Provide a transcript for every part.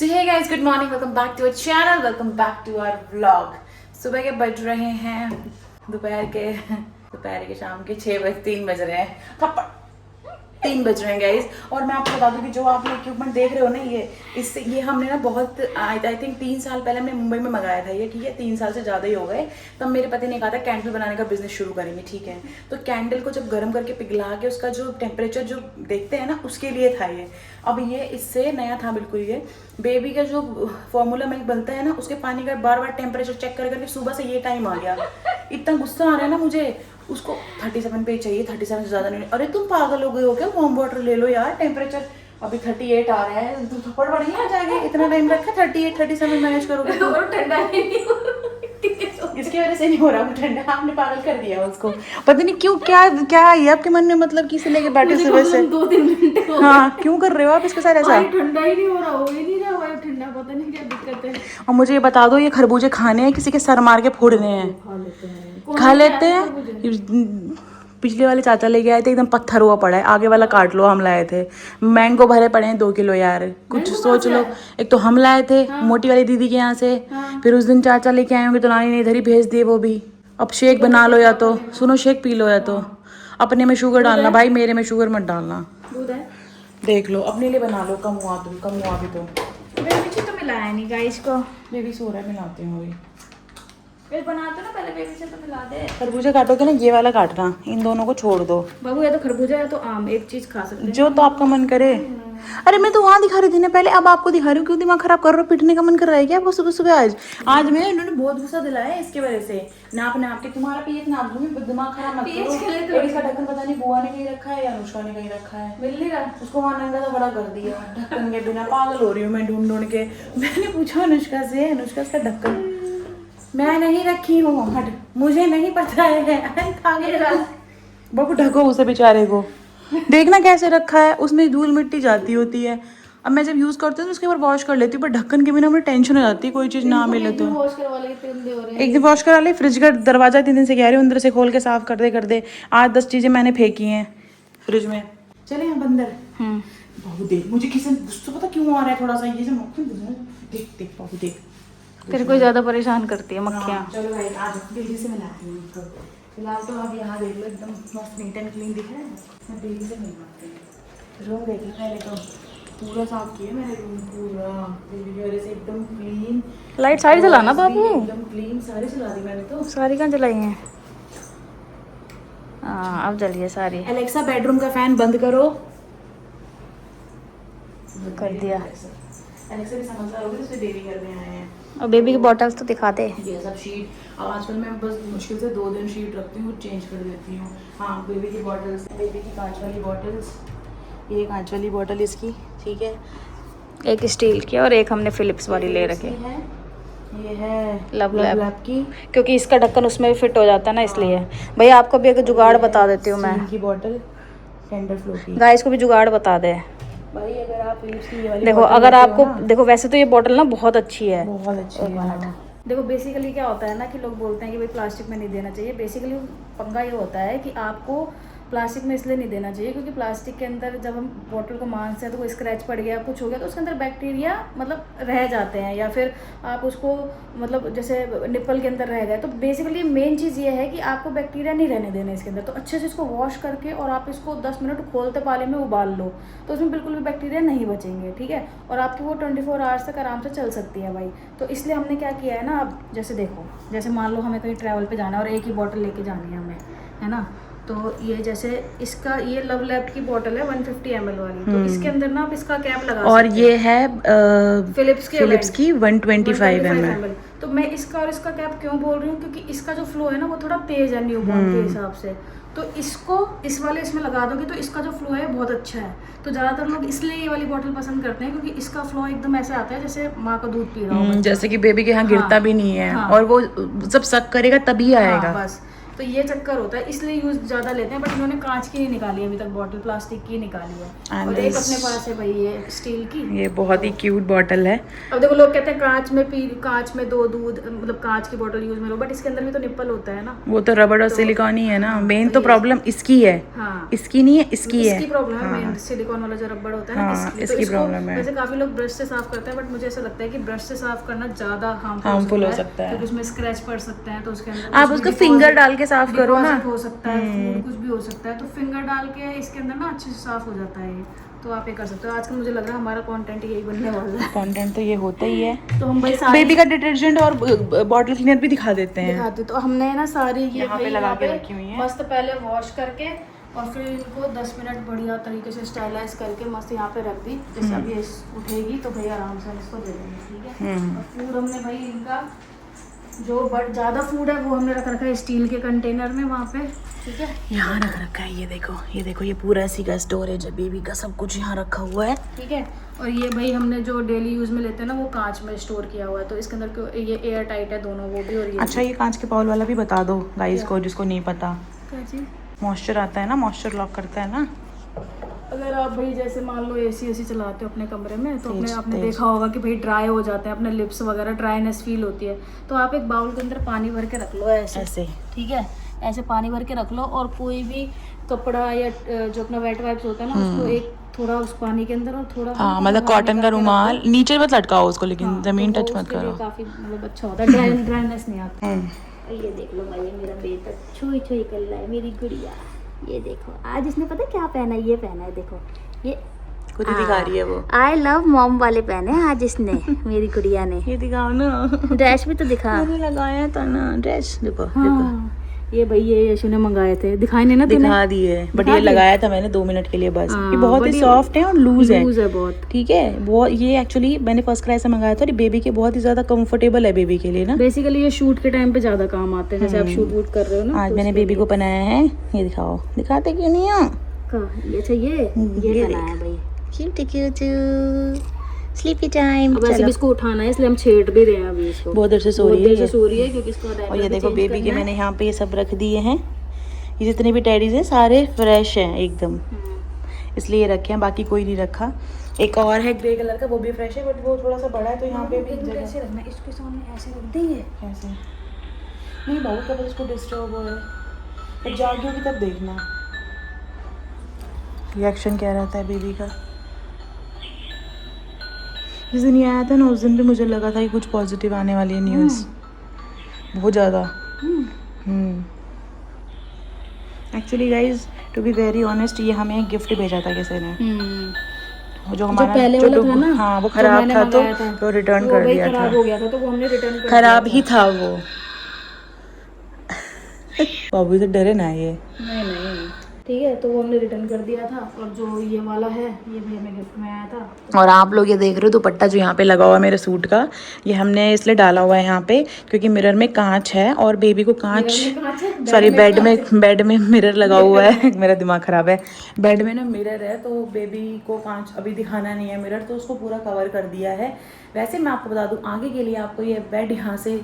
So hey guys, good morning, welcome back to our channel, welcome back to our vlog. सुबह के बज रहे हैं दोपहर के शाम के 3 बज रहे हैं, थप्पड़ 3 बज रहे हैं गाइस। और मैं आपको बता दूं कि जो आप ये इक्विपमेंट देख रहे हो ना, ये हमने ना बहुत आई थिंक 3 साल पहले हमने मुंबई में मंगाया था ये, ठीक है। 3 साल से ज़्यादा ही हो गए। तब मेरे पति ने कहा था कैंडल बनाने का बिजनेस शुरू करेंगे, ठीक है। तो कैंडल को जब गर्म करके पिघला के उसका जो टेम्परेचर जो देखते हैं ना, उसके लिए था ये। अब ये इससे नया था बिल्कुल। ये बेबी का जो फॉर्मूला मिल्क बनता है ना, उसके पानी का बार बार टेम्परेचर चेक करके सुबह से ये टाइम आ गया। इतना गुस्सा आ रहा है ना मुझे, उसको 37 पे चाहिए, 37 से ज़्यादा नहीं। अरे तुम पागल हो गए हो क्या, वार्म वाटर ले लो यार। टेम्परेचर अभी 38 आ रहा है, तो थप्पड़ बढ़िया आ जाएगी। इतना टाइम रखा, 38 37 मैनेज करोगे तो ठंडा इसकी वजह से नहीं हो रहा ठंडा। आपने पागल कर दिया उसको, पता नहीं क्यों। क्या क्या है आपके मन में, मतलब किसे लेके बैठे सुबह से 2-3 घंटे हो गए। हाँ, क्यों कर रहे हो आप इसके साथ ऐसा? ठंडा ही नहीं हो रहा, हो ही नहीं रहा भाई ठंडा, पता नहीं क्या दिक्कत है। और मुझे ये बता दो, ये खरबूजे खाने हैं किसी के सर मार के फोड़ने हैं? खा लेते हैं। पिछले वाले चाचा लेके आए थे, एकदम पत्थर हुआ पड़ा है। आगे वाला काट लो, हम लाए थे। मैंगो भरे पड़े हैं 2 किलो यार, कुछ सोच लो। एक तो हम लाए थे मोटी वाली दीदी के यहाँ से, फिर उस दिन चाचा लेके आए होंगे तो नानी ने इधर ही भेज दिए वो भी। अब शेक बना लो, या तो सुनो शेक पी लो, या तो अपने में शुगर डालना भाई, मेरे में शुगर मत डालना। दूध है, देख लो अपने लिए बना लो। कम हुआ भी तो मेरे पीछे तो मिलाया नहीं गाइस को। बेबी सो रहा है, मिलाती हूँ अभी। फिर बनाते ना पहले बेबी से तो मिला दे। खरबूजा काटोगे ना, ये वाला काटना, इन दोनों को छोड़ दो। बाबू या तो खरबूजा या तो आम, एक चीज खा सकते हैं जो तो आपका मन करे। अरे मैं तो वहाँ दिखा रही थी ना पहले, अब आपको दिखा रही हूँ। क्यों दिमाग खराब कर रहे हो? पिटने का मन कर रहा है क्या आपको सुबह सुबह? आज मैं इन्होंने बहुत गुस्सा दिलाया है इसके वजह से। नाप के तुम्हारा पीएच नाप दूंगी, दिमाग खराब मत करो। और इसका ढक्कन पता नहीं बुआ ने कहीं रखा है या अनुष्का ने कहीं रखा है, मिल नहीं रहा। उसको वहाँ नंगा सा बड़ा कर दिया ढक्कन के बिना। पागल हो रही हूँ मैं ढूंढ के। मैंने पूछा अनुष्का से, अनुष्का इसका ढक्कन मैं नहीं रखी हूँ, हट, मुझे नहीं पता है। बाबू ढको उसे बेचारे को, देखना कैसे रखा है। उसमें धूल मिट्टी जाती होती है। अब मैं जब यूज करती हूँ तो उसके ऊपर वॉश कर लेती हूँ, पर ढक्कन के बिना मुझे टेंशन हो जाती है कोई चीज ना मिले तो। वॉश करवा ले, गंदे हो रहे हैं। एक दिन वॉश करा ले। फ्रिज का दरवाजा 3 दिन से कह रही हूँ, अंदर से खोल के साफ कर दे। 8-10 चीजें मैंने फेंकी हैं फ्रिज में। चले हम बंदर। बाबू देख, मुझे किसी गुस्सा पता क्यों आ रहा है थोड़ा सा, ये जो देख बाबू देख, तेरे को ज्यादा परेशान करती है मक्खियाँ। चलो भाई आज जल्दी से मिलाती हूँ इसको। फिलहाल तो अब यहाँ देख लो, एकदम मस्त नीट एंड क्लीन दिख रहा है। मैं डेली से मिलवाती हूँ। रूम देख लो पहले तो, पूरा साफ किया मैंने रूम, पूरा बेबी की वजह से एकदम क्लीन। लाइट सारी जलाना बाबू, एकदम क्लीन सारी जला दी मैंने तो। सारी कहाँ जलाई है? हाँ अब जलिए सारी। एलेक्सा बेडरूम का फैन बंद करो। कर दिया। एलेक्सा भी समझदार होगी, उससे बेबी घर में आए हैं। और बेबी की बॉटल्स तो दिखा दे। ये सब शीट, अब आजकल मैं बस मुश्किल से 2 दिन शीट रखती हूँ, चेंज कर देती हूँ। हाँ, बेबी की बॉटल्स, बेबी की कांच वाली बॉटल्स, ये कांच वाली बॉटल इसकी, ठीक है। एक स्टील की और एक हमने फिलिप्स वाली ले रखी है। ये है लब लैब की, क्योंकि इसका ढक्कन उसमें भी फिट हो जाता है ना, इसलिए। भैया आपको भी एक जुगाड़ बता देती हूँ मैं। की बॉटल टेंडर फ्लो की। गाइस को भी जुगाड़ बता दे भाई, अगर आप फिलिप्स की ये वाली देखो, बॉटल अगर लेते हो आपको ना, देखो वैसे तो ये बॉटल ना बहुत अच्छी है, बहुत अच्छी है। देखो बेसिकली क्या होता है ना कि लोग बोलते हैं कि भाई प्लास्टिक में नहीं देना चाहिए। बेसिकली पंगा ये होता है कि आपको प्लास्टिक में इसलिए नहीं देना चाहिए क्योंकि प्लास्टिक के अंदर जब हम बॉटल को मांसते हैं तो कोई स्क्रैच पड़ गया, कुछ हो गया, तो उसके अंदर बैक्टीरिया मतलब रह जाते हैं, या फिर आप उसको मतलब जैसे निप्पल के अंदर रह गए। तो बेसिकली मेन चीज़ ये है कि आपको बैक्टीरिया नहीं रहने देना इसके अंदर। तो अच्छे से इसको वॉश करके और आप इसको 10 मिनट खोलते पानी में उबाल लो, तो उसमें बिल्कुल भी बैक्टीरिया नहीं बचेंगे, ठीक है। और आपकी वो 24 आवर्स तक आराम से चल सकती है भाई। तो इसलिए हमने क्या किया है ना, अब जैसे देखो, जैसे मान लो हमें कहीं ट्रैवल पे जाना है और एक ही बॉटल लेके जानी है हमें, है ना। तो ये जैसे इसका ये लव लैब की बोतल है 150 ml वाली, तो इसके अंदर ना आप इसका कैप लगा और सकते ये है फिलिप्स की 125 ml। तो मैं इसका और इसका कैप क्यों बोल रही हूँ, क्योंकि इसका जो फ्लो है ना वो थोड़ा तेज है न्यूबॉर्न के हिसाब से। तो इसको इस वाले इसमें लगा दोगे तो इसका जो फ्लो है बहुत अच्छा है। तो ज़्यादातर लोग इसलिए ये वाली बोतल पसंद करते हैं क्योंकि इसका फ्लो एकदम ऐसे आता है जैसे माँ का दूध पी रहा हो। जैसे कि बेबी के यहाँ गिरता भी नहीं है। हाँ। और वो जब सक करेगा तभी आएगा। हाँ, बस तो ये चक्कर होता है, इसलिए यूज ज़्यादा लेते हैं। बट इन्होंने कांच की नहीं निकाली अभी तक बॉटल, प्लास्टिक की निकाली है। And और एक this- अपने पास है भाई ये स्टील की। ये बहुत ही क्यूट बॉटल है। अब देखो लोग कहते हैं कांच में दो दूध, मतलब कांच की बोतल यूज में लो, बट इसके अंदर भी तो निप्पल होता है ना। वो तो रबड़ और सिलिकॉन ही है ना, मेन तो प्रॉब्लम इसकी है। हाँ, इसकी नहीं है, इसकी है। इसकी प्रॉब्लम है मेन, सिलिकॉन वाला जो रबड़ होता है ना, हाँ, तो इसकी इसको प्रॉब्लम है। वैसे काफी लोग ब्रश से साफ करते हैं, बट मुझे ऐसा लगता है कि ब्रश से साफ करना ज्यादा हार्मफुल हो सकता है, क्योंकि उसमें स्क्रैच पड़ सकते हैं। तो उसके अंदर आप उसका फिंगर डाल के साफ करो ना, हो सकता है, फूड कुछ भी हो सकता है, तो फिंगर डाल के इसके अंदर ना अच्छे से साफ हो जाता है ये। तो आप ये कर सकते हो। आजकल मुझे लग रहा है हमारा कंटेंट यही बनने वाला है। कंटेंट तो ये होता ही है। तो हम भाई सारे बेबी का डिटर्जेंट और बॉटल क्लीनर भी दिखा देते हैं। दिखाते, तो हमने ना सारी ये यहाँ पे भाई लगा यहाँ के पे रखी हुई हैं। मस्त पहले वॉश करके और फिर इनको 10 मिनट बढ़िया तरीके से स्टाइलाइज करके मस्त यहाँ पे रख दी। जैसे अभी उठेगी तो भाई आराम से हम इसको दे देंगे, ठीक है। और फूड हमने भाई इनका जो ज़्यादा फूड है वो हमने रख रखा है स्टील के कंटेनर में वहाँ पे, ठीक है। यहाँ रख रखा है, ये देखो ये पूरा इसी का स्टोरेज है, बेबी का सब कुछ यहाँ रखा हुआ है, ठीक है। और ये भाई हमने जो डेली यूज़ में लेते हैं ना वो कांच में स्टोर किया हुआ है, तो इसके अंदर ये एयर टाइट है दोनों, वो भी और ये अच्छा ये कांच के बाउल वाला भी बता दो गाइस को, जिसको नहीं पता। क्या चीज़? मॉइस्चर आता है ना, मॉइस्चर लॉक करता है ना। अगर आप भाई जैसे मान लो एसी चलाते हो अपने कमरे में, तो तेज, आपने तेज। देखा होगा कि भाई ड्राई हो जाते हैं अपने लिप्स वगैरह, ड्राइनेस फील होती है। तो आप एक बाउल के अंदर पानी भर के रख लो ऐसे, ठीक है। ऐसे पानी भर के रख लो और कोई भी कपड़ा या जो अपना वेट वाइप्स होता है ना उसको एक थोड़ा उस पानी के अंदर और थोड़ा हाँ मतलब कॉटन का रुमाल नीचे मत लटकाओ उसको, लेकिन हाँ, जमीन तो टच वो मत उसके लिए करो। काफी मतलब अच्छा होता है, ड्राइनेस नहीं आता। ये देख लो भाई, ये मेरा बेटा छुई छुई कर रहा है, मेरी गुड़िया। ये देखो आज इसने पता क्या पहना है, ये पहना है, देखो ये खुद ही दिखा रही है वो। आई लव मॉम वाले पहने हैं आज इसने, मेरी गुड़िया ने। ये दिखाओ ना, ड्रेस भी तो दिखा। मैंने लगाया था ना ड्रेस, देखो हाँ, ये भाई ये यशु ने मंगाए थे, दिखाई नहीं ना तूने? दिखा दिए, बट दिखा ये दिए? लगाया था मैंने 2 मिनट के लिए बस। हाँ, ये बहुत ही but ये सॉफ्ट है और लूज है, बहुत। ठीक है। वो ये एक्चुअली मैंने फर्स्ट क्राई से मंगाया था और ये बेबी के बहुत ही ज्यादा कंफर्टेबल है बेबी के लिए ना। बेसिकली ये शूट के टाइम पे ज्यादा काम आते हैं, जैसे आप शूट वूट कर रहे हो ना। आज तो मैंने उसके बेबी को बनाया है, ये दिखाओ, दिखाते क्यों नहीं हो? ये अच्छा ये पहना है भाई। Cutie cutie sleepy time. अब वैसे भी इसको उठाना है इसलिए हम छेड़ भी रहे हैं अभी इसको। बहुत देर से सो बहुत रही देर है से सो रही है क्योंकि इसको और diaper ये भी देखो change बेबी के करना है। मैंने यहाँ पे ये सब रख दिए हैं। ये जितने भी टेडीज हैं सारे फ्रेश हैं एकदम, इसलिए रखे हैं, बाकी कोई नहीं रखा। एक और है ग्रे कलर का, वो भी फ्रेश है बट वो थोड़ा सा बड़ा है, तो यहाँ पे भी जगह कैसे रखना है? इसके सामने ऐसे रख देंगे। कैसे नहीं बहुत कब इसको डिस्टर्ब हो रहा है, जब जागी होगी तब देखना रिएक्शन क्या रहता है बेबी का। जिस दिन ये आया था ना उस दिन भी मुझे लगा था कि कुछ पॉजिटिव आने वाली है न्यूज़, बहुत ज़्यादा। Actually guys to be very honest, ये हमें एक गिफ्ट भेजा था किसी ने, वो जो हमारा पहले जो वाला था ना, हाँ वो जो खराब मैंने था, तो मंगाया था, वो रिटर्न वो कर भाई दिया था। खराब हो गया था तो वो हमने रिटर्न कर खराब दिया ही था वो। बाबू से डरे ना ये। था। नहीं ठीक है, तो वो हमने रिटर्न कर दिया था। और जो ये वाला है ये भी हमें गिफ्ट में आया था। और आप लोग ये देख रहे हो दुपट्टा जो यहाँ पे लगा हुआ है मेरे सूट का, ये हमने इसलिए डाला हुआ है यहाँ पे क्योंकि मिरर में कांच है और बेबी को कांच, सॉरी बेड में मिरर लगा हुआ है। मेरा दिमाग खराब है, बेड में ना मिरर है, तो बेबी को कांच अभी दिखाना नहीं है मिरर, तो उसको पूरा कवर कर दिया है। वैसे मैं आपको बता दूँ आगे के लिए आपको ये बेड यहाँ से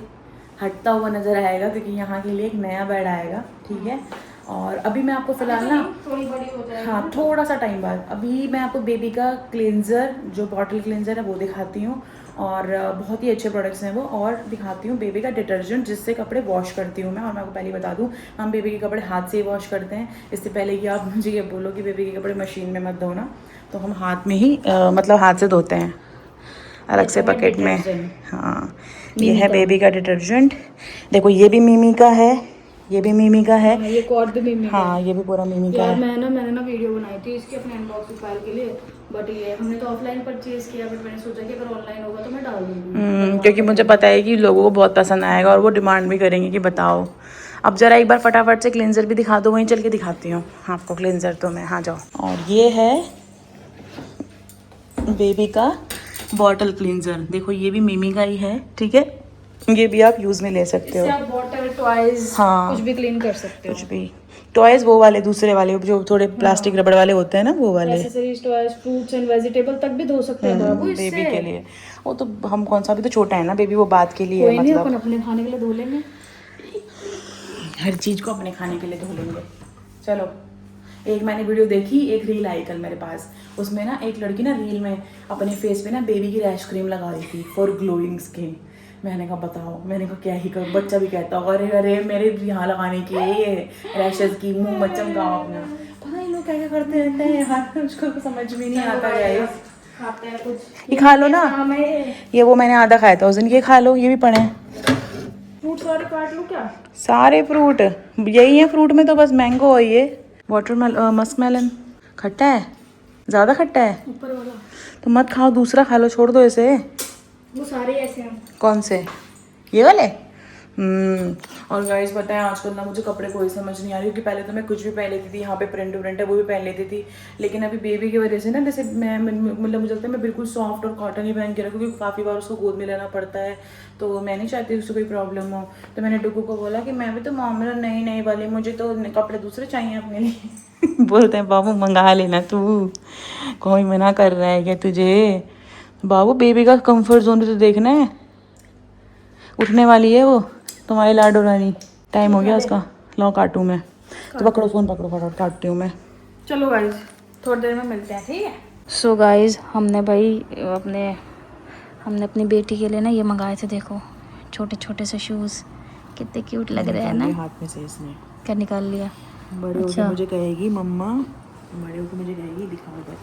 हटता हुआ नज़र आएगा क्योंकि यहाँ के लिए एक नया बेड आएगा, ठीक है। और अभी मैं आपको फिलहाल ना थोड़ी बड़ी हो जाएगी। हाँ थोड़ा सा टाइम बाद अभी मैं आपको बेबी का क्लेंजर जो बॉटल क्लेंजर है वो दिखाती हूँ, और बहुत ही अच्छे प्रोडक्ट्स हैं वो, और दिखाती हूँ बेबी का डिटर्जेंट जिससे कपड़े वॉश करती हूँ मैं। और मैं आपको पहले बता दूँ हम बेबी के कपड़े हाथ से ही वॉश करते हैं, इससे पहले कि आप मुझे ये बोलो कि बेबी के कपड़े मशीन में मत धोना, तो हम हाथ में ही मतलब हाथ से धोते हैं अलग से पैकेट में। हाँ ये है बेबी का डिटर्जेंट, देखो ये भी मिमी का है, ये भी मिमी का है, ये कॉर्ड भी मिमी का है। हाँ ये भी पूरा मिमी का यार है। मैंने ना वीडियो बनाई थी इसकी अपने अनबॉक्सिंग फाइल के लिए, बट ये हमने तो ऑफलाइन परचेज किया, बट मैंने सोचा कि अगर ऑनलाइन होगा तो मैं डाल दूंगी। क्योंकि मुझे पता है कि लोगों को बहुत पसंद आएगा और वो डिमांड भी करेंगे कि बताओ। अब जरा एक बार फटाफट से क्लेंजर भी दिखा दो, वहीं चल के दिखाती हूँ आपको क्लेंजर तो मैं। हाँ जाओ। और ये है बेबी का बॉटल क्लींजर, देखो ये भी मिमी का ही है, ठीक है। ये भी आप यूज़ में ले सकते हो, इससे आप बॉटल टॉयज हाँ कुछ भी क्लीन कर सकते हो। कुछ भी टॉयज वो वाले दूसरे वाले जो थोड़े प्लास्टिक रबड़ वाले होते हैं ना वो वाले, accessories toys fruits and vegetable तक भी धो सकते हैं बाबू इससे। बेबी के लिए। वो तो हम कौन सा, भी तो छोटा है ना बेबी, वो बात के लिए कोई नहीं, मतलब। अपन अपने खाने के लिए धो लेंगे। हर चीज़ को अपने खाने के लिए धो लेंगे। चलो, एक मैंने वीडियो देखी, एक रील आई कल मेरे पास, उसमें ना एक लड़की ना रील में अपने फेस पे ना बेबी की रैश क्रीम लगा रही थी फॉर ग्लोइंग स्किन। मैंने कहा बताओ, मैंने कहा क्या ही करूँ, बच्चा भी कहता होगा अरे अरे मेरे यहाँ लगाने की है ये रैशेज की, मुंह मत चमकाओ अपना। पता नहीं लोग क्या क्या करते रहते हैं यार, मुझको तो समझ में नहीं आता गाइस। खाते हैं कुछ ये खा लो ना, ये वो मैंने आधा खाया था उस दिन, ये खा लो, ये भी पड़े हैं। फ्रूट सारे काट लूँ क्या? सारे फ्रूट यही है, फ्रूट में तो बस मैंगो है, ये मस्क मेलन खट्टा है, ज़्यादा खट्टा है ऊपर वाला तो मत खाओ, दूसरा खा लो, छोड़ दो इसे। वो सारे ऐसे हैं। कौन से, ये वाले? और गाइस पता है आजकल ना मुझे कपड़े कोई समझ नहीं आ रही, क्योंकि पहले तो मैं कुछ भी पहन लेती थी, यहाँ पे प्रिंट है वो भी पहन लेती थी, लेकिन अभी बेबी की वजह से ना जैसे मैं मतलब मुझे लगता है मैं बिल्कुल सॉफ्ट और कॉटन ही पहन के रखूँ, क्योंकि काफ़ी बार उसको गोद में लेना पड़ता है, तो मैं नहीं चाहती उससे कोई प्रॉब्लम हो। तो मैंने डुगू को बोला कि मैं भी तो मॉम नहीं वाली, मुझे तो कपड़े दूसरे चाहिए अपने लिए। बोलते हैं बाबू मंगा लेना तू, कोई मना कर रहा है क्या तुझे? बाबू बेबी का कंफर्ट जोन तो देखना है, उठने वाली है वो तुम्हारी लाडो रानी, टाइम हो गया उसका। लो काटूँ मैं तो, पकड़ो फ़ोन पकड़ो, फटाफट काटती हूँ मैं। चलो गाइज थोड़ी देर में मिलते हैं, ठीक है। सो गाइज हमने अपनी बेटी के लिए ना ये मंगाए थे, देखो छोटे छोटे से शूज़, कितने क्यूट लग रहे हैं ना। हाथ में से इसने क्या निकाल लिया? बड़े होके मुझे कहेगी मम्मा, बड़े होके मुझे कहेगी दिखाओ इधर,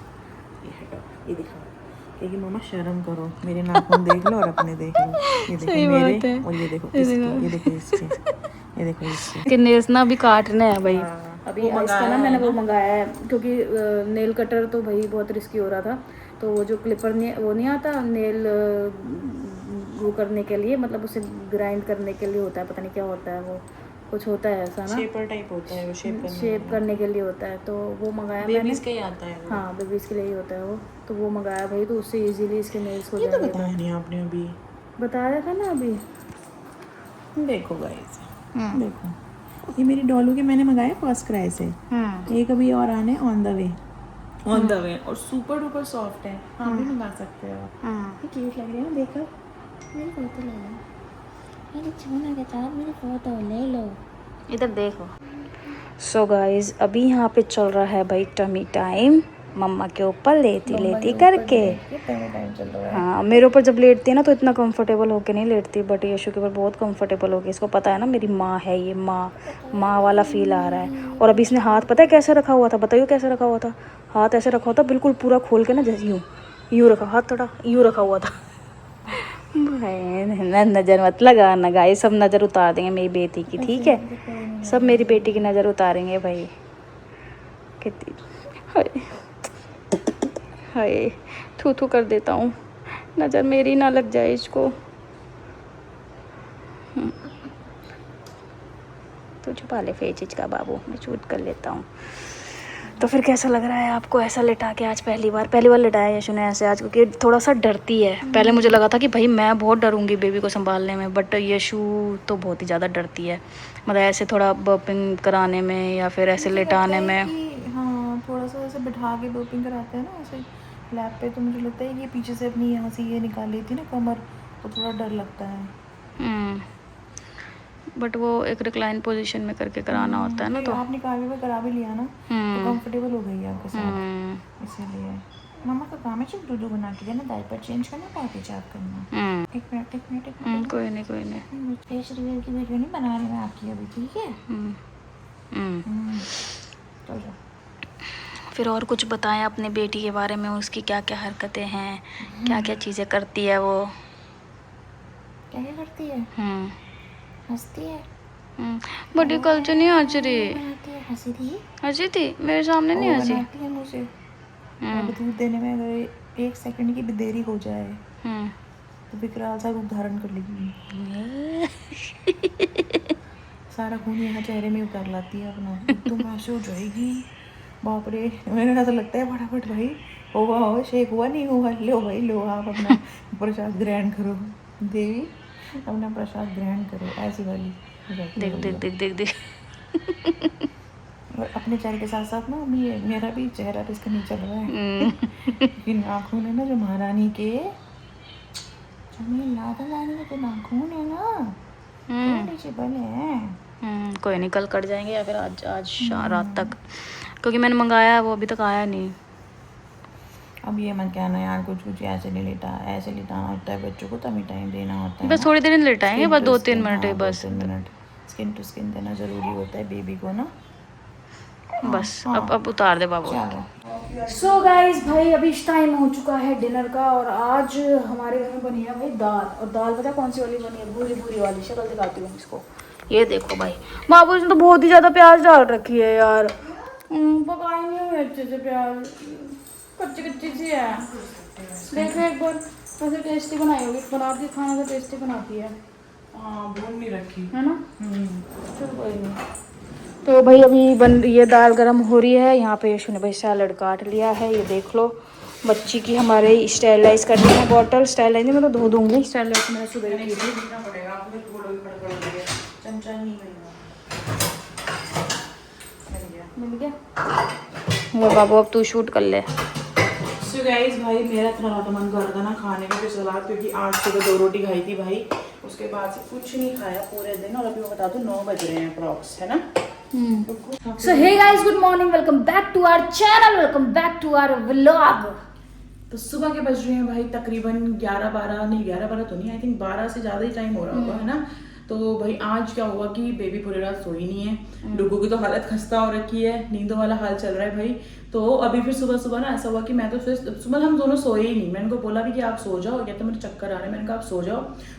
ये हटो, ये दिखाओ, कहेगी मम्मा शर्म करो, मेरे नाखून देख लो और अपने देख लो, ये देखो मेरे और ये देखो इसके, ये देखो इसके, ये देखो इसके। कि नेल्स ना अभी काटने हैं भाई। अभी वो इसका ना मैंने वो मंगाया है, क्योंकि नेल कटर तो भाई बहुत रिस्की हो रहा था, तो वो जो क्लिपर वो नहीं आता नेल वो करने के लिए, मतलब उसे ग्राइंड करने के लिए होता है, पता नहीं क्या होता है वो, कुछ होता है ऐसा ना, शेपर टाइप होता है वो, शेप करने के लिए होता है, तो वो मंगाया मैंने। का ही आता है वो। हाँ बेबीज़ के लिए ही होता है वो, तो वो मंगाया भाई, तो उससे इजीली इसके नेल्स हो ये तो जाएंगे। बताया नहीं आपने अभी, बताया था ना अभी। देखो गाइस, देखो ये मेरी डॉलू के मैंने मंगाया फर्स्ट क्राई से, एक अभी और आने ऑन द वे, और सुपर डुपर सॉफ्ट है, हाँ भी मंगा सकते हो। ये क्यूट लग रही है ना, देखो मेरी फोटो ले लो, मेरे चूना के साथ मेरी फोटो ले लो, इधर देखो। सो गाइज अभी यहाँ पे चल रहा है भाई टमी टाइम, मम्मा के ऊपर लेटी करके। टाइम चल रहा है। हाँ मेरे ऊपर जब लेटती है ना तो इतना कंफर्टेबल होके नहीं लेटती, बट यशु के ऊपर बहुत कंफर्टेबल होके, इसको पता है ना मेरी माँ है, ये माँ वाला फील आ रहा है। और अभी इसने हाथ पता है कैसे रखा हुआ था, बताइए कैसे रखा हुआ था, हाथ ऐसे रखा हुआ था बिल्कुल पूरा खोल के ना, जैसे यूँ रखा, हाथ थोड़ा यूँ रखा हुआ था। नज़र मत लगा ना गाइस, सब नज़र उतार देंगे मेरी बेटी की, ठीक है, सब मेरी बेटी की नज़र उतारेंगे भाई। कितनी हाय थू कर देता हूँ, नज़र मेरी ना लग जाए इसको। तो छुपा ले फेचिज का बाबू, मैं शूट कर लेता हूँ। तो फिर कैसा लग रहा है आपको ऐसा लिटा के? आज पहली बार लिटाया यशु ने ऐसे आज, क्योंकि थोड़ा सा डरती है। पहले मुझे लगा था कि भाई मैं बहुत डरूंगी बेबी को संभालने में, बट यशु तो बहुत ही ज़्यादा डरती है, मतलब ऐसे थोड़ा बर्पिंग कराने में या फिर ऐसे लिटाने में। हाँ थोड़ा सा ऐसे बिठा के बर्पिंग कराते हैं ना ऐसे लैप पे, तो मुझे लगता है कि पीछे से अपनी यहाँ से ये निकाल लेती है ना कमर, तो थोड़ा डर लगता है। बट वो एक रिक्लाइन पोजीशन में करके कराना होता है ना, तो आपने कार्बी में करा भी लिया ना, तो कंफर्टेबल हो गई है आपके साथ, इसीलिए मम्मा का काम है सिर्फ दूध बना के देना, डायपर चेंज करना, पापी चाप करना। एक मिनट कोई नहीं फेस रिवील की वीडियो नहीं बना रही मैं आपकी अभी, ठीक है। तो फिर और कुछ बताएं अपने बेटी के बारे में, उसकी क्या क्या हरकतें हैं, क्या क्या चीज़ें करती है वो, क्या क्या करती है? हंसती है। बड़ी कल जो नहीं हंस रही, हंसी थी मेरे सामने नहीं हंसी। बनाती है मुझे, अब दूध देने में अगर 1 सेकंड की भी देरी हो जाए तो विकराल सा रूप धारण कर लेगी। सारा खून यहाँ चेहरे में उतार लाती है अपना, एकदम ऐसे हो जाएगी, बाप रे। मेरे ऐसा लगता है फटाफट भाई होगा हो, शेक हुआ नहीं हुआ, लो भाई लो, आप अपना प्रसाद ग्रहण करो, देवी अपना प्रसाद ग्रहण करो, ऐसी वाली देख और अपने चेहरे के साथ साथ ना अभी मेरा भी चेहरा पे इसका नहीं चल रहा है। क्योंकि नाखून है ना जो महारानी के, जो मेरी लाडो रानी के जो नाखून है ना, तो नीचे बने हैं, कोई नहीं, कल कट जाएंगे या फिर आज रात तक, क्योंकि मैंने मंगाया है वो अभी तक आया नहीं। अब ये मत कहना यार, कुछ कुछ ऐसे नहीं लेटा, ऐसे लेटाना होता है बच्चों को, तभी टाइम देना होता है। बस थोड़ी देर लेटाएंगे, बस 2-3 मिनट है बस। 2-3 मिनट स्किन टू स्किन देना जरूरी होता है बेबी को ना। बस अब उतार दे बाबू। चलो सो गाइस भाई अभी टाइम हो चुका है डिनर का, और आज हमारे घर में बनी है भाई दाल। और दाल पता कौन सी वाली बनी है? भूरी भूरी वाली। शक्ल दिखाती हूँ इसको, ये देखो भाई। बाबू इसने तो बहुत ही ज़्यादा प्याज डाल रखी है यार। पकाई नहीं हुई अच्छे से, प्याज कच्ची कच्ची सी है। देखो एक बार वैसे टेस्टी बनाई होगी, बनाती है खाना तो टेस्टी बनाती है। हाँ भून नहीं रखी है ना? चलो कोई नहीं। तो भाई अभी ये दाल गरम हो रही है। यहाँ पे यशु ने भाई सैलड काट लिया है, ये देख लो। बच्ची की हमारे स्टेरलाइज कर दी है बॉटल। स्टेरलाइज नहीं, मैं तो धो दूँगी। स्टेरलाइज मैंने सुबह की थी। मिल गया। वो बाबू अब तू शूट कर ले। सो गाइस भाई मेरा थोड़ा तो मन कर रहा था ना खाने का, फिर सलाद, क्योंकि आज सुबह 2 रोटी खाई थी भाई, उसके बाद से कुछ नहीं खाया पूरे दिन। और अभी मैं बता दूं 9 बज रहे हैं अप्रॉक्स, है ना। So hey guys, good morning, welcome back to our channel, welcome back to our vlog. तो सुबह के बज रहे हैं भाई तकरीबन 11-12, नहीं 11-12 तो नहीं, आई थिंक 12 से ज़्यादा ही टाइम हो रहा होगा, है ना। तो भाई आज क्या हुआ कि बेबी पूरी रात सोई नहीं है। डुगू की तो हालत खस्ता हो रखी है, नींदों वाला हाल चल रहा है भाई। तो अभी फिर सुबह सुबह ना ऐसा हुआ कि मैं तो फिर सुबह हम दोनों सोए ही नहीं। मैंने उनको बोला भी कि आप सो जाओ, या तो मेरे चक्कर आ रहे हैं, मैंने कहा आप सो जाओ।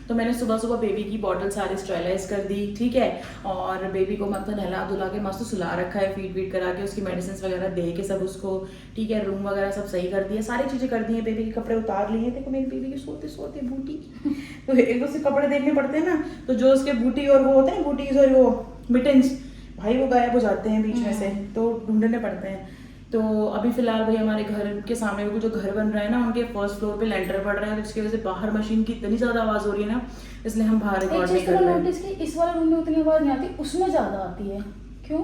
तो मैंने सुबह सुबह बेबी की बॉटल सारी स्टेरलाइज कर दी, ठीक है। और बेबी को मतलब नहला धुला के मस्त सुला रखा है, फीड वीड करा के, उसकी मेडिसिन वगैरह दे के सब उसको, ठीक है। रूम वगैरह सब सही कर दिया, सारी चीज़ें कर दी हैं। बेबी के कपड़े उतार लिए। देखो मेरी बेबी के सोते सोते बूटी तो एक उसके कपड़े देखने पड़ते हैं ना, तो जो उसके बूटी और वो होते हैं, बूटी सॉरी वो मिटन्स भाई, वो गायब हो जाते हैं बीच में से, तो ढूंढने पड़ते हैं। तो अभी फिलहाल भाई हमारे घर के सामने को जो घर बन रहा है ना, उनके फर्स्ट फ्लोर पे लेंटर पड़ रहा है, तो इसकी वजह से बाहर मशीन की इतनी ज्यादा आवाज हो रही है ना, इसलिए हम बाहर रिकॉर्ड नहीं कर रहे हैं। नोटिस की इस वाले रूम में उतनी आवाज नहीं आती, उसमें ज्यादा आती है। क्यों?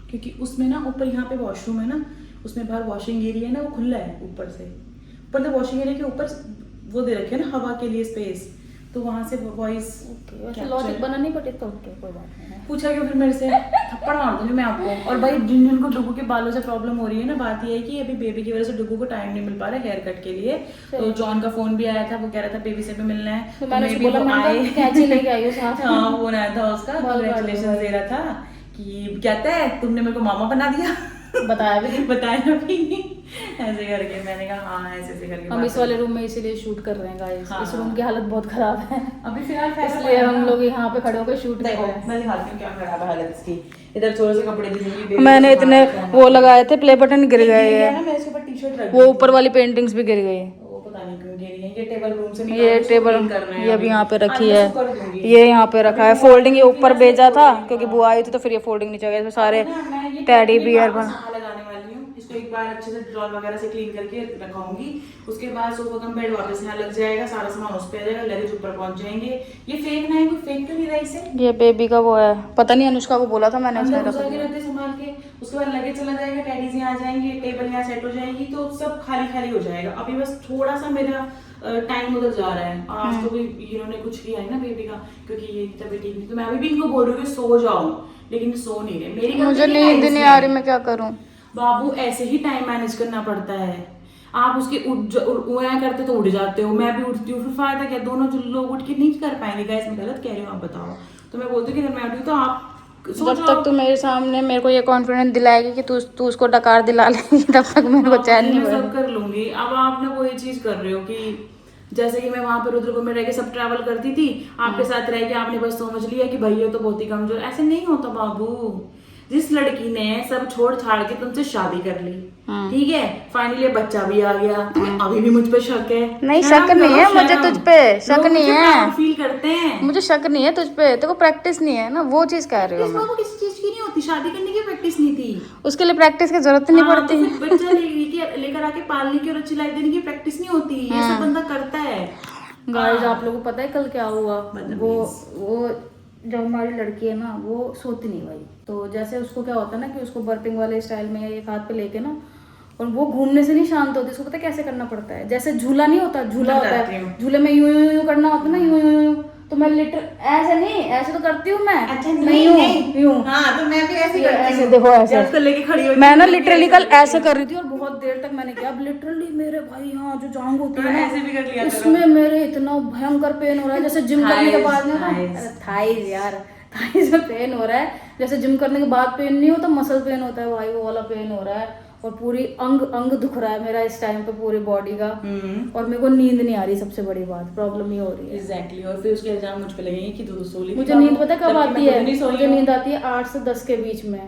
क्योंकि उसमें ना ऊपर यहाँ पे वॉशरूम है ना, उसमें बाहर वॉशिंग एरिया है ना, वो खुला है ऊपर से। ऊपर तो वॉशिंग एरिया के ऊपर वो दे रखे है ना हवा के लिए स्पेस, तो वहां से वॉइस लॉजिक बना नहीं पड़े तो कोई बात नहीं है। पूछा क्यों फिर मेरे से? थप्पड़ मार दूंगी मैं आपको। और भाई जिन जिनको डुगू के बालों से प्रॉब्लम हो रही है ना, बात ये है कि अभी बेबी की वजह से डुगू को टाइम नहीं मिल पा रहा है हेयर कट के लिए। तो जॉन का फोन भी आया था, वो कह रहा था बेबी से भी मिलना है, तो मैंने बोला कैंची लेके आई हो साथ। हाँ फोन आया था उसका, कांग्रेचुलेशन दे रहा था कि कहता है तुमने मेरे को मामा बना दिया। बताया भी नहीं, बताया भी नहीं, ऐसे करके। मैंने कहा हाँ ऐसे ऐसे करके। हम इस वाले रूम में इसीलिए शूट कर रहे हैं गाइस। हाँ, इस रूम की हालत बहुत खराब है अभी फिलहाल, इसलिए हम लोग यहाँ पे खड़े होकर शूट कर रहे हैं। मैं दिखाती हूँ क्या खराब है हालत इसकी। इधर जोर से कपड़े दिखेंगे। मैंने इतने वो लगाए थे, प्ले बटन गिर गए हैं, मैं इसके ऊपर टी-शर्ट रख वो ऊपर वाली पेंटिंग्स भी गिर गई। वो पता नहीं क्यों गिरी है। ये टेबल रूम से ये टेबल ये अभी यहाँ पे रखी है, ये यहाँ पे रखा है। फोल्डिंग ये ऊपर भेजा था क्योंकि बुआ आई थी, तो फिर ये फोल्डिंग नहीं चाहिए, इसमें सारे टेडी बियर लगाने वाली हूँ। इसको एक बार अच्छे से ड्रॉर वगैरह से क्लीन करके रखाऊंगी। उसके बाद सोफा कम बेड वापस यहाँ लग जाएगा, सारा सामान उस पे आ जाएगा, लगेज ऊपर पहुंच जाएंगे। ये फेंक ना है, कोई फेंक क्यों नहीं रहा इसे? ये बेबी का वो है, पता नहीं, अनुष्का को बोला था मैंने, उसने रख अंदर दिया। रहते संभाल के। उसके बाद लगेज चला जाएगा, टैडीज यहाँ आ जाएंगे, टेबल यहाँ सेट हो जाएगी, तो सब खाली खाली हो जाएगा। अभी बस थोड़ा सा मेरा टाइम उधर जा रहा है। आज तो इन्होंने कुछ किया है ना बेबी का, क्योंकि ये तबीयत ठीक नहीं, तो मैं अभी भी इनको बोल रही हूँ कि सो जाओ, लेकिन सो नहीं रहे। मेरी मुझे नींद नहीं आ रही, मैं क्या करूं? बाबू ऐसे ही टाइम मैनेज करना पड़ता है। आप उसके उठ करते तो उठ जाते हो, मैं भी उठती हूँ, फिर फायदा क्या? दोनों जो लोग उठ के नहीं कर पाएंगे। गाइस मैं गलत कह रही हूँ, आप बताओ। तो मैं बोलती हूँ कि अगर मैं उठी तो आप जब तक तू मेरे सामने मेरे को ये कॉन्फिडेंस दिलाएगी कि तू उसको डकार दिला लेगी, तब तक मेरे को चैन नहीं सब कर लूंगी। अब आपने वही चीज कर रहे हो कि जैसे कि मैं वहां पर रुद्रपुर में रह के सब ट्रैवल करती थी, आपके साथ रह के आपने बस समझ लिया कि भाई ये तो बहुत ही कमजोर। ऐसे नहीं होता बाबू। जिस लड़की ने सब छोड़ छाड़ के तुमसे शादी कर ली, ठीक है, फाइनली बच्चा भी आ गया, तुम्हें अभी भी मुझ पे शक है? नहीं, शक नहीं है मुझे तुझ पे, शक नहीं है। फील करते हैं मुझे शक नहीं है तुझ पे, तेरे को प्रैक्टिस नहीं है ना, वो चीज कह रही हूँ मैं। बाबू किसी चीज की नहीं होती, शादी करने की प्रैक्टिस नहीं थी, उसके लिए प्रैक्टिस की जरूरत नहीं हाँ, पड़ती। तो बच्चा लेकर आके पालने की और अच्छी लाइफ देने की प्रैक्टिस नहीं होती, ये सब बंदा करता है। गाइस आप लोगों को पता है कल क्या हुआ? वो जब हमारी लड़की है ना, वो सोती नहीं भाई, तो जैसे उसको क्या होता है ना कि उसको बर्पिंग वाले स्टाइल में एक हाथ पे लेके ना, और वो घूमने से नहीं शांत होती। उसको पता है कैसे करना पड़ता है? जैसे झूला नहीं होता, झूला होता है, झूले में यूं यूं यूं करना होता है ना, यूं यूं यूं, तो तो मैं ऐसे नहीं, ऐसे तो करती हूँ मैं। अच्छा नहीं यूं। हाँ तो मैं भी ऐसे करती ऐसे हूँ। देखो, ऐसे जब उसको लेके खड़ी होती मैं हूँ, ना तो लिटरली ऐसे कल करती ऐसे हूँ। कर रही थी और बहुत देर तक मैंने किया। अब लिटरली मेरे भाई यहाँ जो जांग होती है हाँ, ना, ऐसे भी कर लिया करो। इसमें मेरे इतना भयंकर पेन हो रहा है, जैसे जिम करने के बाद में थाइज यार, थाइज में पेन हो रहा है। जैसे जिम करने के बाद पेन नहीं होता, मसल पेन होता है भाई, वो वाला पेन हो रहा है। और पूरी अंग दुख रहा है मेरा इस टाइम पे, पूरी बॉडी का। और मेरे को नींद नहीं आ रही, सबसे बड़ी बात प्रॉब्लम ये हो रही है। एग्जैक्टली। और फिर उसके इल्जाम मुझ पे लगेंगे कि तू सो ली। मुझे नींद पता कब आती है? मुझे नींद आती है 8 से 10 के बीच में।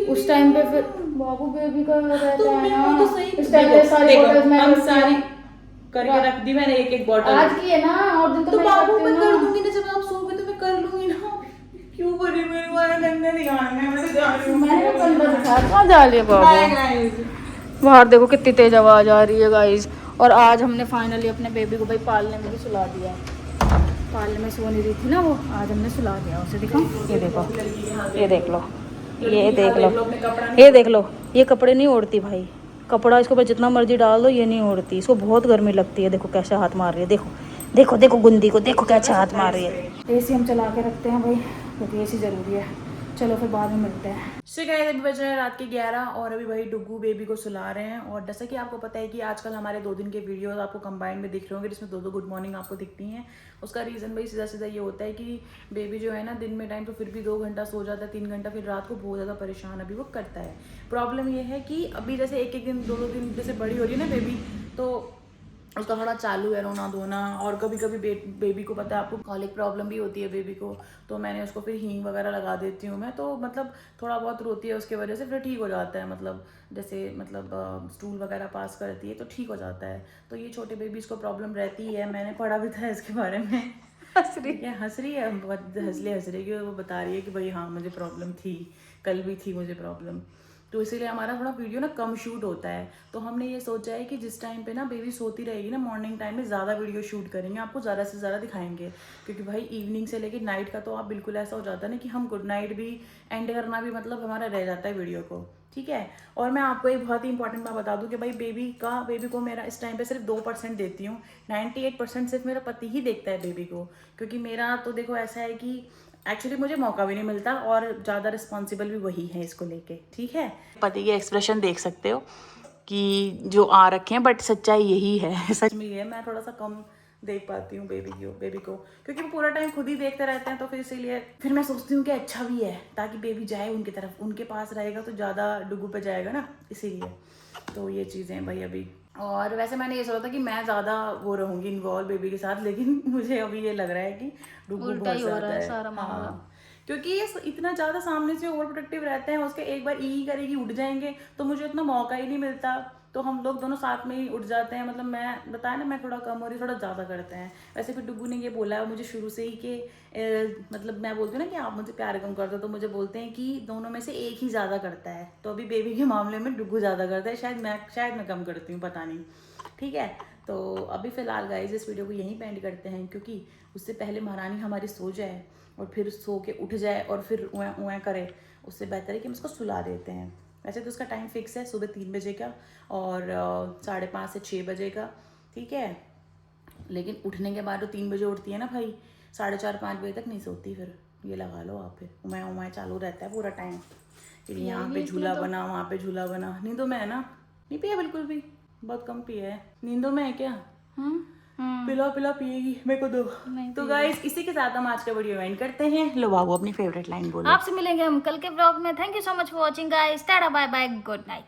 उस टाइम पे फिर बाबू बेबी का रहता है ना, इस टाइम पे सारी बॉटल्स मैंने सारी करके रख दी मैंने, एक बॉटल आज की है ना, और दिन तो मैं बाबू करती मैं हूँ कर ना। दूंगी ना, जब आप सो गए तो मैं कर लूंगी ना। क्यों कर रही मेरे वाला गंदा दिखाना है, मैं तो जा रही हूँ। मैंने तो बंदा दिखा, कहाँ जा रही है Bye, बाबू? guys. बाहर देखो कितनी तेज आवाज आ रही है गाइस। और आज हमने फाइनली अपने बेबी को भाई पालने में भी सुला दिया है। पालने में सो नहीं रही थी ना वो, आज हमने सुला दिया उसे। दिखाओ, ये देखो, ये देख लो, ये देख लो, ये देख लो। ये कपड़े नहीं ओढ़ती भाई, कपड़ा इसके ऊपर जितना मर्जी डाल दो ये नहीं ओढ़ती। इसको बहुत गर्मी लगती है। देखो कैसे हाथ मार रही है, देखो देखो देखो गुंदी को देखो कैसे हाथ मार रही है। एसी हम चला के रखते हैं भाई, क्योंकि एसी जरूरी है। चलो फिर बाद में मिलते हैं। सो गाइस अभी बज रहे हैं रात के 11 और अभी भाई डुग्गू बेबी को सुला रहे हैं। और जैसा कि आपको पता है कि आजकल हमारे 2 दिन के वीडियोस आपको कंबाइंड में दिख रहे होंगे, जिसमें 2 गुड मॉर्निंग आपको दिखती हैं। उसका रीज़न भाई सीधा सीधा ये होता है कि बेबी जो है ना, दिन में टाइम तो फिर भी 2 घंटा सो जाता है, 3 घंटा, फिर रात को बहुत ज़्यादा परेशान अभी वो करता है। प्रॉब्लम ये है कि अभी जैसे एक दिन 2 दिन जैसे बड़ी हो रही है ना बेबी, तो उसका थोड़ा चालू है रोना धोना। और कभी कभी बेबी को पता है आपको कॉलिक प्रॉब्लम भी होती है बेबी को, तो मैंने उसको फिर हींग वगैरह लगा देती हूँ मैं, तो मतलब थोड़ा बहुत रोती है उसके वजह से, फिर ठीक हो जाता है। मतलब जैसे स्टूल वगैरह पास करती है तो ठीक हो जाता है। तो ये छोटे बेबीज को प्रॉब्लम रहती है, मैंने पढ़ा भी था इसके बारे में। हंस रही है बहुत, हंस रही है, वो बता रही है कि भाई हाँ मुझे प्रॉब्लम थी, कल भी थी मुझे प्रॉब्लम। तो इसीलिए हमारा थोड़ा वीडियो ना कम शूट होता है। तो हमने ये सोचा है कि जिस टाइम पे ना बेबी सोती रहेगी ना, मॉर्निंग टाइम में ज़्यादा वीडियो शूट करेंगे, आपको ज़्यादा से ज़्यादा दिखाएंगे। क्योंकि भाई इवनिंग से लेकर नाइट का तो आप बिल्कुल ऐसा हो जाता है ना कि हम गुड नाइट भी एंड करना भी मतलब हमारा रह जाता है वीडियो को, ठीक है। और मैं आपको एक बहुत ही इंपॉर्टेंट बात बता दूं कि भाई बेबी को मेरा इस टाइम पे सिर्फ 2% देती हूँ, 98% सिर्फ मेरा पति ही देखता है बेबी को। क्योंकि मेरा तो देखो ऐसा है कि एक्चुअली मुझे मौका भी नहीं मिलता और ज़्यादा रिस्पॉन्सिबल भी वही है इसको लेके, ठीक है। पति के एक्सप्रेशन देख सकते हो कि जो आ रखे हैं, बट सच्चाई यही है, सच में ये है। मैं थोड़ा सा कम देख पाती हूँ बेबी को क्योंकि वो पूरा टाइम खुद ही देखते रहते हैं, तो फिर इसीलिए फिर मैं सोचती हूँ कि अच्छा भी है ताकि बेबी जाए उनकी तरफ, उनके पास रहेगा तो ज़्यादा डुगू पे जाएगा ना, इसीलिए। तो ये चीज़ें भाई अभी। और वैसे मैंने ये सोचा था कि मैं ज़्यादा वो रहूँगी इन्वॉल्व बेबी के साथ, लेकिन मुझे अभी ये लग रहा है कि डुगू बहुत ज़्यादा है सारा मामला। क्योंकि ये इतना ज़्यादा सामने से ओवर प्रोटेक्टिव रहते हैं, उसके एक बार ई करेगी उठ जाएंगे, तो मुझे उतना मौका ही नहीं मिलता। तो हम लोग दोनों साथ में ही उठ जाते हैं। मतलब मैं बताया ना, मैं थोड़ा कम हो रही, थोड़ा ज़्यादा करते हैं। वैसे फिर डुगू ने ये बोला है मुझे शुरू से ही कि मतलब मैं बोलती हूँ ना कि आप मुझे प्यार कम करते हो, तो मुझे बोलते हैं कि दोनों में से एक ही ज़्यादा करता है। तो अभी बेबी के मामले में डुगू ज़्यादा करता है, शायद मैं कम करती हूँ, पता नहीं, ठीक है। तो अभी फ़िलहाल गाइस इस वीडियो को यहीं पे एंड करते हैं, क्योंकि उससे पहले महारानी हमारी सो जाए और फिर सो के उठ जाए और फिर उएं करे, उससे बेहतर है कि हम उसको सुला देते हैं। वैसे तो उसका टाइम फिक्स है सुबह 3 बजे का और 5:30 से 6 बजे का, ठीक है। लेकिन उठने के बाद तो 3 बजे उठती है ना भाई, 4:30-5 बजे तक नहीं सोती। फिर ये लगा लो आप, फिर उमाएं चालू रहता है पूरा टाइम। फिर यहाँ पे झूला बना, वहाँ पे झूला बना। नींदों में है ना, नहीं पिया बिल्कुल भी, बहुत कम पिया है। नींदों में है क्या? पिला पिएगी मेरे को दो। तो गाइस इसी के साथ हम आज का वीडियो एंड करते हैं। लो बाबू अपनी फेवरेट लाइन बोलो। आपसे मिलेंगे हम कल के ब्लॉग में। Thank you so much for watching guys. Tata bye bye, good night.